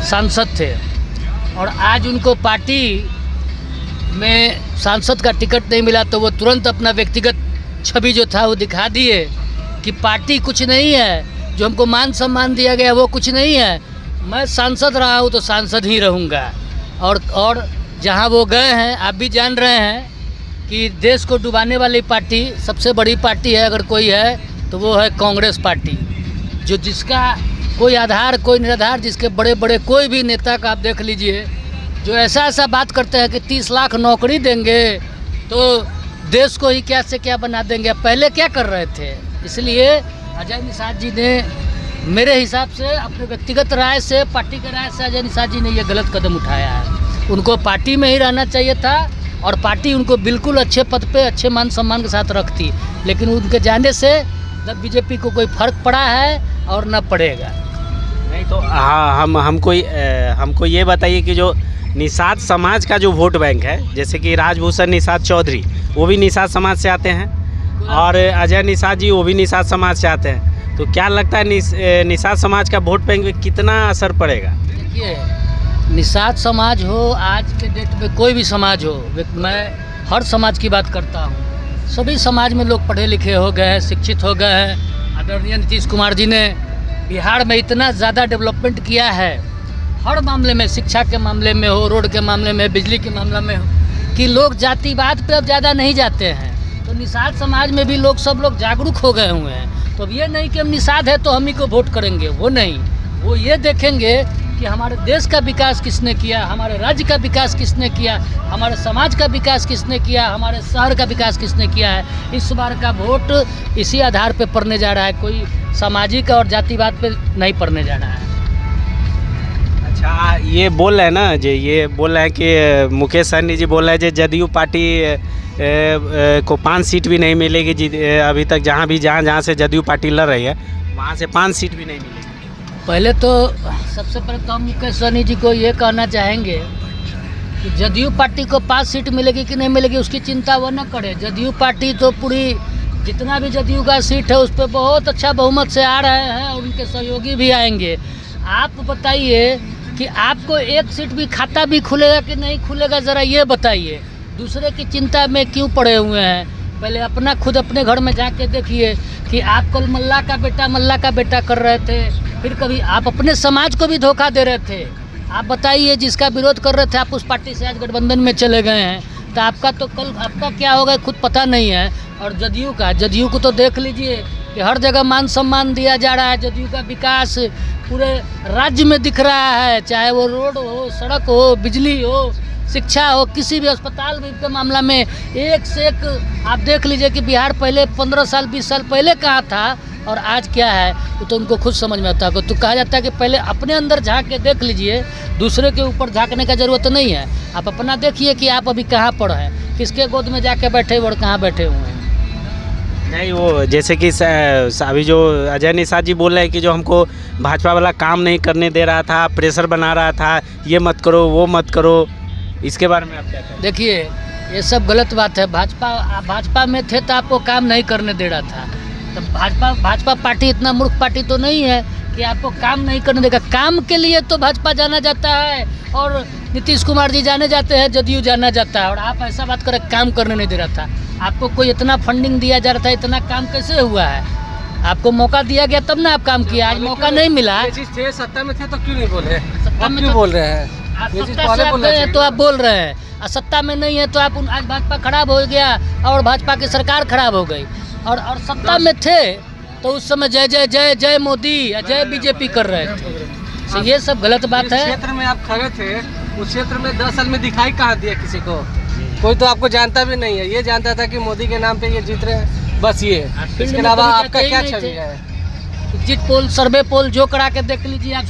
सांसद थे और आज उनको पार्टी में सांसद का टिकट नहीं मिला तो वो तुरंत अपना व्यक्तिगत छवि जो था वो दिखा दिए कि पार्टी कुछ नहीं है, जो हमको मान सम्मान दिया गया वो कुछ नहीं है, मैं सांसद रहा हूँ तो सांसद ही रहूँगा। और जहाँ वो गए हैं, आप भी जान रहे हैं कि देश को डुबाने वाली पार्टी सबसे बड़ी पार्टी है अगर कोई है तो वो है कांग्रेस पार्टी, जो जिसका कोई आधार कोई निराधार, जिसके बड़े बड़े कोई भी नेता का आप देख लीजिए जो ऐसा बात करते हैं कि 30 लाख नौकरी देंगे तो देश को ही क्या से क्या बना देंगे, पहले क्या कर रहे थे। इसलिए अजय निषाद जी ने मेरे हिसाब से अपने व्यक्तिगत राय से, पार्टी की राय से अजय निषाद जी ने ये गलत कदम उठाया है। उनको पार्टी में ही रहना चाहिए था और पार्टी उनको बिल्कुल अच्छे पद पे अच्छे मान सम्मान के साथ रखती, लेकिन उनके जाने से तब बीजेपी को कोई फर्क पड़ा है और न पड़ेगा। नहीं तो हाँ, हमको ये बताइए कि जो निषाद समाज का जो वोट बैंक है, जैसे कि राजभूषण निषाद चौधरी वो भी निषाद समाज से आते हैं और अजय निषाद जी वो भी निषाद समाज से आते हैं, तो क्या लगता है निषाद समाज का वोट बैंक में कितना असर पड़ेगा? देखिए, निषाद समाज हो, आज के डेट में कोई भी समाज हो, मैं हर समाज की बात करता हूँ, सभी समाज में लोग पढ़े लिखे हो गए हैं, शिक्षित हो गए हैं। आदरणीय नीतीश कुमार जी ने बिहार में इतना ज़्यादा डेवलपमेंट किया है, हर मामले में, शिक्षा के मामले में हो, रोड के मामले में, बिजली के मामले में हो, कि लोग जातिवाद पे अब ज़्यादा नहीं जाते हैं। तो निषाद समाज में भी सब लोग जागरूक हो गए हुए हैं। तो अब ये नहीं कि हम निषाद है तो हम ही को वोट करेंगे, वो नहीं, वो ये देखेंगे कि हमारे देश का विकास किसने किया, हमारे राज्य का विकास किसने किया, हमारे समाज का विकास किसने किया, हमारे शहर का विकास किसने किया है। इस बार का वोट इसी आधार पे पड़ने जा रहा है, कोई सामाजिक और जातिवाद पे नहीं पड़ने जा रहा है। अच्छा, ये बोल रहे हैं ना जी, ये बोल रहे हैं कि मुकेश सहनी जी बोल रहे हैं कि जदयू पार्टी को 5 सीट भी नहीं मिलेगी अभी तक, जहाँ से जदयू पार्टी लड़ रही है वहाँ से 5 सीट भी नहीं मिलेगी। पहले तो सबसे पहले तो हम मुकेश सहनी जी को ये कहना चाहेंगे कि जदयू पार्टी को 5 सीट मिलेगी कि नहीं मिलेगी उसकी चिंता वो न करे। जदयू पार्टी तो पूरी जितना भी जदयू का सीट है उस पर बहुत अच्छा बहुमत से आ रहे हैं और उनके सहयोगी भी आएंगे। आप बताइए कि आपको 1 सीट भी खाता भी खुलेगा कि नहीं खुलेगा, ज़रा ये बताइए। दूसरे की चिंता में क्यों पड़े हुए हैं? पहले अपना खुद अपने घर में जाके देखिए कि आप कल मल्ला का बेटा कर रहे थे, फिर कभी आप अपने समाज को भी धोखा दे रहे थे। आप बताइए, जिसका विरोध कर रहे थे आप उस पार्टी से आज गठबंधन में चले गए हैं, तो आपका तो कल आपका क्या होगा खुद पता नहीं है। और जदयू को तो देख लीजिए कि हर जगह मान सम्मान दिया जा रहा है। जदयू का विकास पूरे राज्य में दिख रहा है, चाहे वो रोड हो, सड़क हो, बिजली हो, शिक्षा हो, किसी भी अस्पताल में के मामला में एक से एक आप देख लीजिए कि बिहार पहले 15 साल 20 साल पहले कहाँ था और आज क्या है, तो उनको खुद समझ में आता है। तो कहा जाता है कि पहले अपने अंदर झांक के देख लीजिए, दूसरे के ऊपर झांकने का ज़रूरत नहीं है। आप अपना देखिए कि आप अभी कहाँ पर हैं, किसके गोद में जाके बैठे और कहाँ बैठे हुए हैं। नहीं, वो जैसे कि अभी जो अजय निषाद जी बोल रहे हैं कि जो हमको भाजपा वाला काम नहीं करने दे रहा था, प्रेशर बना रहा था, ये मत करो वो मत करो, इसके बारे में आप क्या कहें? देखिए, ये सब गलत बात है। भाजपा में थे तो आपको काम नहीं करने दे रहा था। तो भाजपा पार्टी इतना मूर्ख पार्टी तो नहीं है कि आपको काम नहीं करने देगा। काम के लिए तो भाजपा जाना जाता है और नीतीश कुमार जी जाने जाते हैं, जदयू जाना जाता है, और आप ऐसा बात करें काम करने नहीं दे रहा था। आपको कोई इतना फंडिंग दिया जा रहा था, इतना काम कैसे हुआ है? आपको मौका दिया गया तब ना आप काम किया, आज मौका नहीं मिला। सत्ता में थे तो क्यों नहीं बोले? सत्ता में क्यों बोल रहे हैं? सत्ता से आप गए हैं तो आप बोल रहे हैं, और सत्ता में नहीं है तो आप आज भाजपा खराब हो गया और भाजपा की सरकार खराब हो गई। और सत्ता में थे तो उस समय जय जय जय जय मोदी जय बीजेपी कर रहे थे। तो ये सब गलत बात है। क्षेत्र में आप खड़े थे, उस क्षेत्र में 10 साल में दिखाई कहाँ दिया किसी को? कोई तो आपको जानता भी नहीं है। ये जानता था कि मोदी के नाम पे ये जीत रहे हैं, बस ये। इसके अलावा आपका क्या छवि है? एग्जिट पोल, सर्वे पोल जो करा के देख लीजिए आप,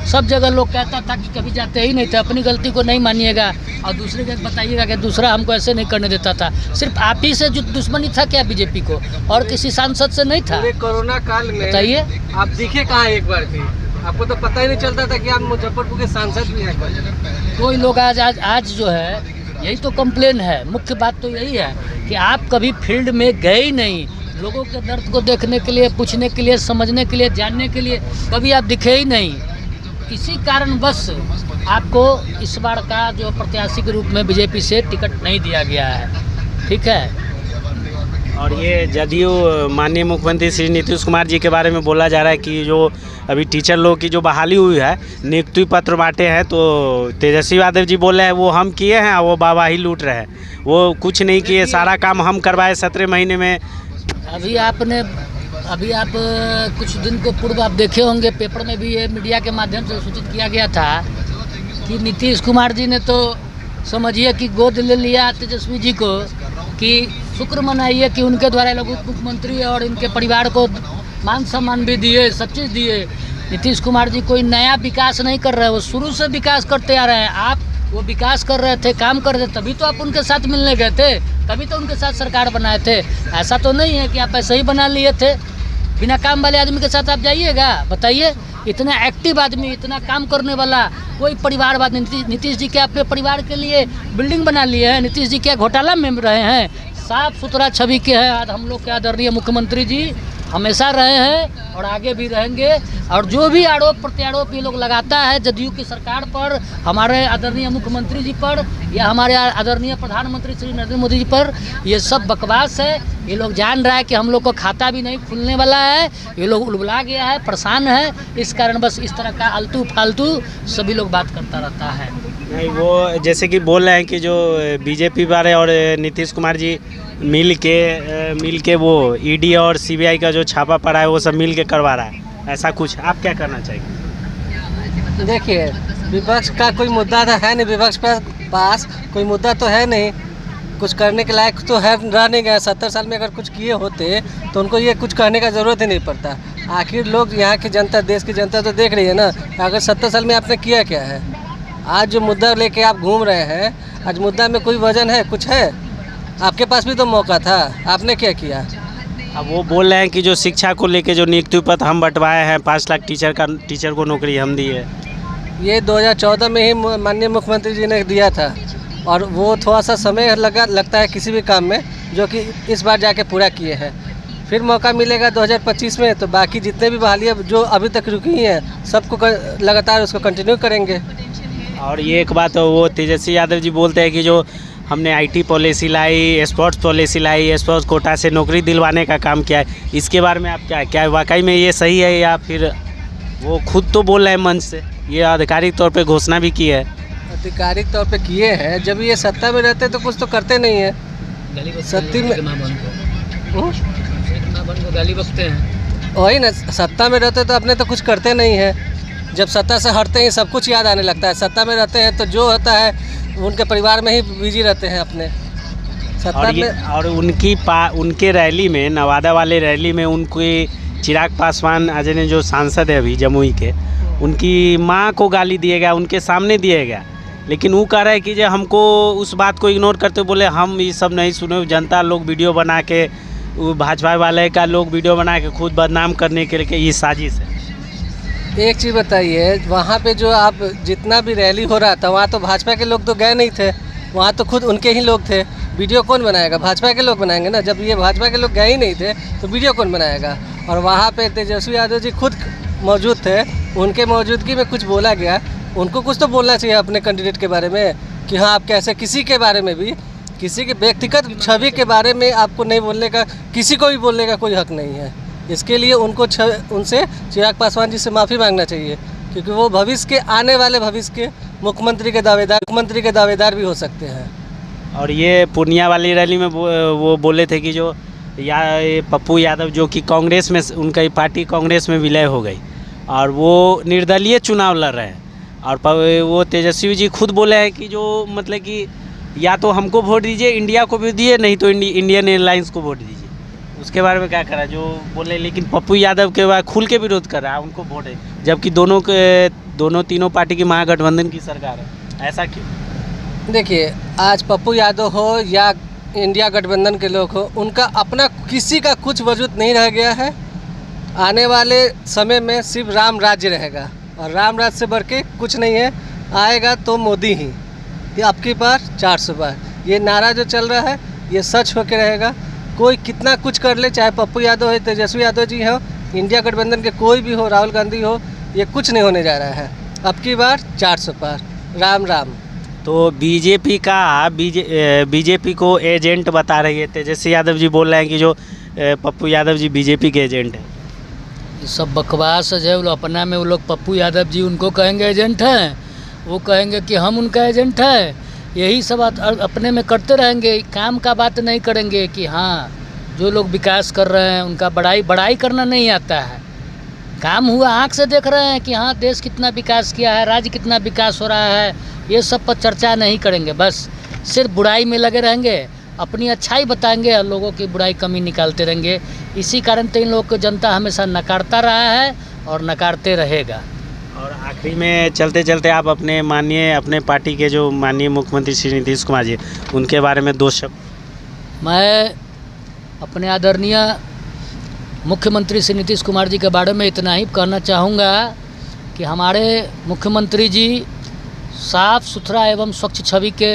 सब जगह लोग कहता था कि कभी जाते ही नहीं थे। अपनी गलती को नहीं मानिएगा और दूसरे को बताइएगा कि दूसरा हमको ऐसे नहीं करने देता था। सिर्फ आप ही से जो दुश्मनी था क्या बीजेपी को, और किसी सांसद से नहीं था। कोरोना काल में बताइए, आप दिखे कहाँ एक बार भी? आपको तो पता ही नहीं चलता था कि आप मुजफ्फरपुर के सांसद भी हैं। कोई लोग आज जो है, यही तो कंप्लेन है। मुख्य बात तो यही है कि आप कभी फील्ड में गए ही नहीं, लोगों के दर्द को देखने के लिए, पूछने के लिए, समझने के लिए, जानने के लिए कभी आप दिखे ही नहीं। इसी कारणवश आपको इस बार का जो प्रत्याशी के रूप में बीजेपी से टिकट नहीं दिया गया है, ठीक है। और ये जदयू माननीय मुख्यमंत्री श्री नीतीश कुमार जी के बारे में बोला जा रहा है कि जो अभी टीचर लोग की जो बहाली हुई है, नियुक्ति पत्र बांटे हैं, तो तेजस्वी यादव जी बोल रहे हैं वो हम किए हैं, वो बाबा ही लूट रहे हैं, वो कुछ नहीं किए, सारा काम हम करवाए 17 महीने में। अभी आप कुछ दिन को पूर्व आप देखे होंगे, पेपर में भी ये मीडिया के माध्यम से सूचित किया गया था कि नीतीश कुमार जी ने तो समझिए कि गोद ले लिया तेजस्वी जी को, कि शुक्र मनाइए कि उनके द्वारा लोग मुख्यमंत्री और इनके परिवार को मान सम्मान भी दिए, सब चीज़ दिए। नीतीश कुमार जी कोई नया विकास नहीं कर रहे हैं, वो शुरू से विकास करते आ रहे हैं। आप वो विकास कर रहे थे, काम कर रहे थे, तभी तो आप उनके साथ मिलने गए थे, तभी तो उनके साथ सरकार बनाए थे। ऐसा तो नहीं है कि आप ऐसे ही बना लिए थे। बिना काम वाले आदमी के साथ आप जाइएगा? बताइए, इतना एक्टिव आदमी, इतना काम करने वाला कोई परिवारवाद। नीतीश जी क्या अपने परिवार के लिए बिल्डिंग बना लिए हैं? नीतीश जी क्या घोटाला में रहे हैं? साफ सुथरा छवि के हैं आज हम लोग के आदरणीय मुख्यमंत्री जी, हमेशा रहे हैं और आगे भी रहेंगे। और जो भी आरोप प्रत्यारोप ये लोग लगाता है जदयू की सरकार पर, हमारे आदरणीय मुख्यमंत्री जी पर, या हमारे आदरणीय प्रधानमंत्री श्री नरेंद्र मोदी जी पर, ये सब बकवास है। ये लोग जान रहा है कि हम लोग को खाता भी नहीं खुलने वाला है, ये लोग उलझा गया है, परेशान है। इस कारण बस इस तरह का आलतू फालतू सभी लोग बात करता रहता है। नहीं, वो जैसे कि बोल रहे हैं कि जो बीजेपी वाले और नीतीश कुमार जी मिल के वो ईडी और सीबीआई का जो छापा पड़ा है वो सब मिल के करवा रहा है, ऐसा कुछ आप क्या करना चाहिए? देखिए, विपक्ष का कोई मुद्दा तो है नहीं, विपक्ष के पास कोई मुद्दा तो है नहीं, कुछ करने के लायक तो है रह नहीं गया। 70 साल में अगर कुछ किए होते तो उनको ये कुछ करने का ज़रूरत ही नहीं पड़ता। आखिर लोग, यहाँ की जनता, देश की जनता तो देख रही है ना, अगर 70 साल में आपने किया क्या है। आज जो मुद्दा लेके आप घूम रहे हैं, आज मुद्दा में कोई वजन है, कुछ है? आपके पास भी तो मौका था, आपने क्या किया? अब वो बोल रहे हैं कि जो शिक्षा को लेके जो नियुक्ति पत्र हम बंटवाए हैं, 5 लाख टीचर को नौकरी हम दी है। ये 2014 में ही माननीय मुख्यमंत्री जी ने दिया था, और वो थोड़ा सा समय लगता है किसी भी काम में, जो कि इस बार जाके पूरा किए हैं। फिर मौका मिलेगा 2025 में, तो बाकी जितने भी बहालियाँ जो अभी तक रुकी हैं सबको लगातार उसको कंटिन्यू करेंगे। और ये एक बात वो तेजस्वी यादव जी बोलते हैं कि जो हमने IT policy lie, sports policy lie, sports quota से नौकरी दिलवाने का काम किया है, इसके बारे में आप क्या वाकई में ये सही है, या फिर वो खुद तो बोल रहे हैं मंच से, ये आधिकारिक तौर पे घोषणा भी की है? आधिकारिक तौर पे किए हैं, जब ये सत्ता में रहते तो कुछ तो करते नहीं है। सत्ता में गाली बकते हैं, वही ना, सत्ता में रहते तो अपने तो कुछ करते नहीं है। जब सत्ता से हटते हैं सब कुछ याद आने लगता है। सत्ता में रहते हैं तो जो होता है उनके परिवार में ही बिजी रहते हैं अपने सत्ता में। और उनके रैली में, नवादा वाले रैली में, उनके चिराग पासवान आज ने जो सांसद है अभी जमुई के, उनकी माँ को गाली दिया गया, उनके सामने दिया गया। लेकिन वो कह रहा है कि जो हमको उस बात को इग्नोर करते बोले हम ये सब नहीं सुने। जनता लोग वीडियो बना के, भाजपा वाले का लोग वीडियो बना के खुद बदनाम करने के लिए ये साजिश है। एक चीज़ बताइए, वहाँ पे जो आप जितना भी रैली हो रहा था, वहाँ तो भाजपा के लोग तो गए नहीं थे, वहाँ तो खुद उनके ही लोग थे। वीडियो कौन बनाएगा? भाजपा के लोग बनाएंगे ना। जब ये भाजपा के लोग गए ही नहीं थे तो वीडियो कौन बनाएगा? और वहाँ पे तेजस्वी यादव जी खुद मौजूद थे, उनके मौजूदगी में कुछ बोला गया। उनको कुछ तो बोलना चाहिए अपने कैंडिडेट के बारे में, कि हाँ आप कैसे, किसी के बारे में भी, किसी के व्यक्तिगत छवि के बारे में आपको नहीं बोलने का, किसी को भी बोलने का कोई हक नहीं है। इसके लिए उनको उनसे चिराग पासवान जी से माफ़ी मांगना चाहिए, क्योंकि वो भविष्य के, आने वाले भविष्य के मुख्यमंत्री के दावेदार भी हो सकते हैं। और ये पूर्णिया वाली रैली में वो बोले थे कि जो पप्पू यादव जो कि कांग्रेस में, उनका पार्टी कांग्रेस में विलय हो गई और वो निर्दलीय चुनाव लड़ रहे हैं। और वो तेजस्वी जी खुद बोले हैं कि जो मतलब कि या तो हमको वोट दीजिए, इंडिया को भी दिए, नहीं तो इंडियन एयरलाइंस को वोट दीजिए। उसके बारे में क्या करा जो बोले, लेकिन पप्पू यादव के बाद खुल के विरोध कर रहा है, उनको वोट है, जबकि दोनों तीनों पार्टी की महागठबंधन की सरकार है। ऐसा क्यों? देखिए, आज पप्पू यादव हो या इंडिया गठबंधन के लोग हो, उनका अपना किसी का कुछ वजूद नहीं रह गया है। आने वाले समय में सिर्फ राम राज्य रहेगा, और राम राज्य से बढ़ के कुछ नहीं है। आएगा तो मोदी ही, ये आपकी बार 400 बार, ये नारा जो चल रहा है ये सच होकर रहेगा। कोई कितना कुछ कर ले, चाहे पप्पू यादव हो, तेजस्वी यादव जी हो, इंडिया गठबंधन के कोई भी हो, राहुल गांधी हो, ये कुछ नहीं होने जा रहा है। अब की बार 400 पार। राम राम। तो बीजेपी को एजेंट बता रही है, तेजस्वी यादव जी बोल रहे हैं कि जो पप्पू यादव जी बीजेपी के एजेंट हैं। ये सब बकवास है। वो अपना में वो लोग पप्पू यादव जी उनको कहेंगे एजेंट हैं, वो कहेंगे कि हम उनका एजेंट है। यही सब अपने में करते रहेंगे, काम का बात नहीं करेंगे कि हाँ जो लोग विकास कर रहे हैं उनका बड़ाई करना नहीं आता है। काम हुआ आँख से देख रहे हैं कि हाँ देश कितना विकास किया है, राज्य कितना विकास हो रहा है, ये सब पर चर्चा नहीं करेंगे। बस सिर्फ बुराई में लगे रहेंगे, अपनी अच्छाई बताएंगे और लोगों की बुराई कमी निकालते रहेंगे। इसी कारण तो इन लोगों को जनता हमेशा नकारता रहा है और नकारते रहेगा। और आखिरी में चलते चलते आप अपने पार्टी के जो माननीय मुख्यमंत्री श्री नीतीश कुमार जी, उनके बारे में 2 शब्द। मैं अपने आदरणीय मुख्यमंत्री श्री नीतीश कुमार जी के बारे में इतना ही कहना चाहूँगा कि हमारे मुख्यमंत्री जी साफ़ सुथरा एवं स्वच्छ छवि के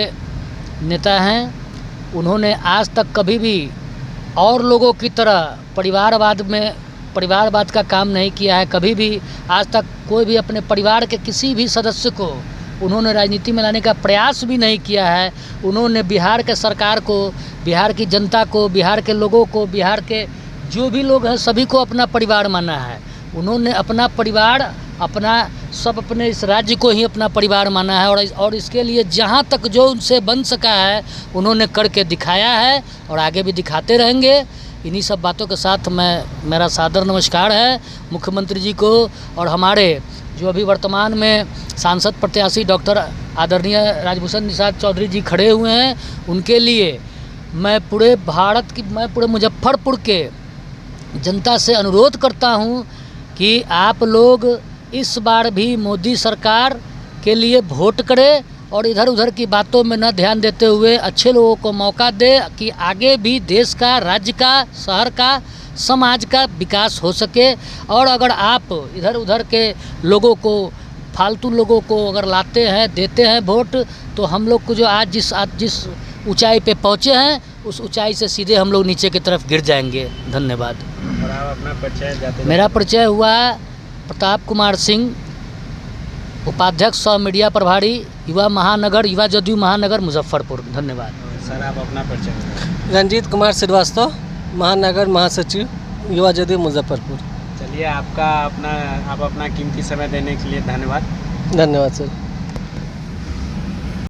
नेता हैं। उन्होंने आज तक कभी भी और लोगों की तरह परिवारवाद का काम नहीं किया है। कभी भी आज तक कोई भी अपने परिवार के किसी भी सदस्य को उन्होंने राजनीति में लाने का प्रयास भी नहीं किया है। उन्होंने बिहार के सरकार को, बिहार की जनता को, बिहार के लोगों को, बिहार के जो भी लोग हैं सभी को अपना परिवार माना है। उन्होंने अपना परिवार, अपने इस राज्य को ही अपना परिवार माना है और इसके लिए जहाँ तक जो उनसे बन सका है उन्होंने करके दिखाया है और आगे भी दिखाते रहेंगे। इन्हीं सब बातों के साथ मेरा सादर नमस्कार है मुख्यमंत्री जी को। और हमारे जो अभी वर्तमान में सांसद प्रत्याशी डॉक्टर आदरणीय राजभूषण निषाद चौधरी जी खड़े हुए हैं, उनके लिए मैं पूरे मुजफ्फरपुर के जनता से अनुरोध करता हूं कि आप लोग इस बार भी मोदी सरकार के लिए वोट करें और इधर उधर की बातों में न ध्यान देते हुए अच्छे लोगों को मौका दे कि आगे भी देश का, राज्य का, शहर का, समाज का विकास हो सके। और अगर आप इधर उधर के लोगों को, फालतू लोगों को अगर लाते हैं, देते हैं वोट, तो हम लोग को जो आज जिस ऊंचाई पे पहुँचे हैं उस ऊंचाई से सीधे हम लोग नीचे की तरफ गिर जाएंगे। धन्यवाद। और आप अपना परिचय मेरा परिचय हुआ प्रताप कुमार सिंह, उपाध्यक्ष सह मीडिया प्रभारी, युवा जदयू महानगर मुजफ्फरपुर। धन्यवाद। सर आप अपना परिचय। रंजीत कुमार श्रीवास्तव, महानगर महासचिव, युवा जदयू मुजफ्फरपुर। चलिए, आप अपना कीमती समय देने के लिए धन्यवाद। धन्यवाद सर।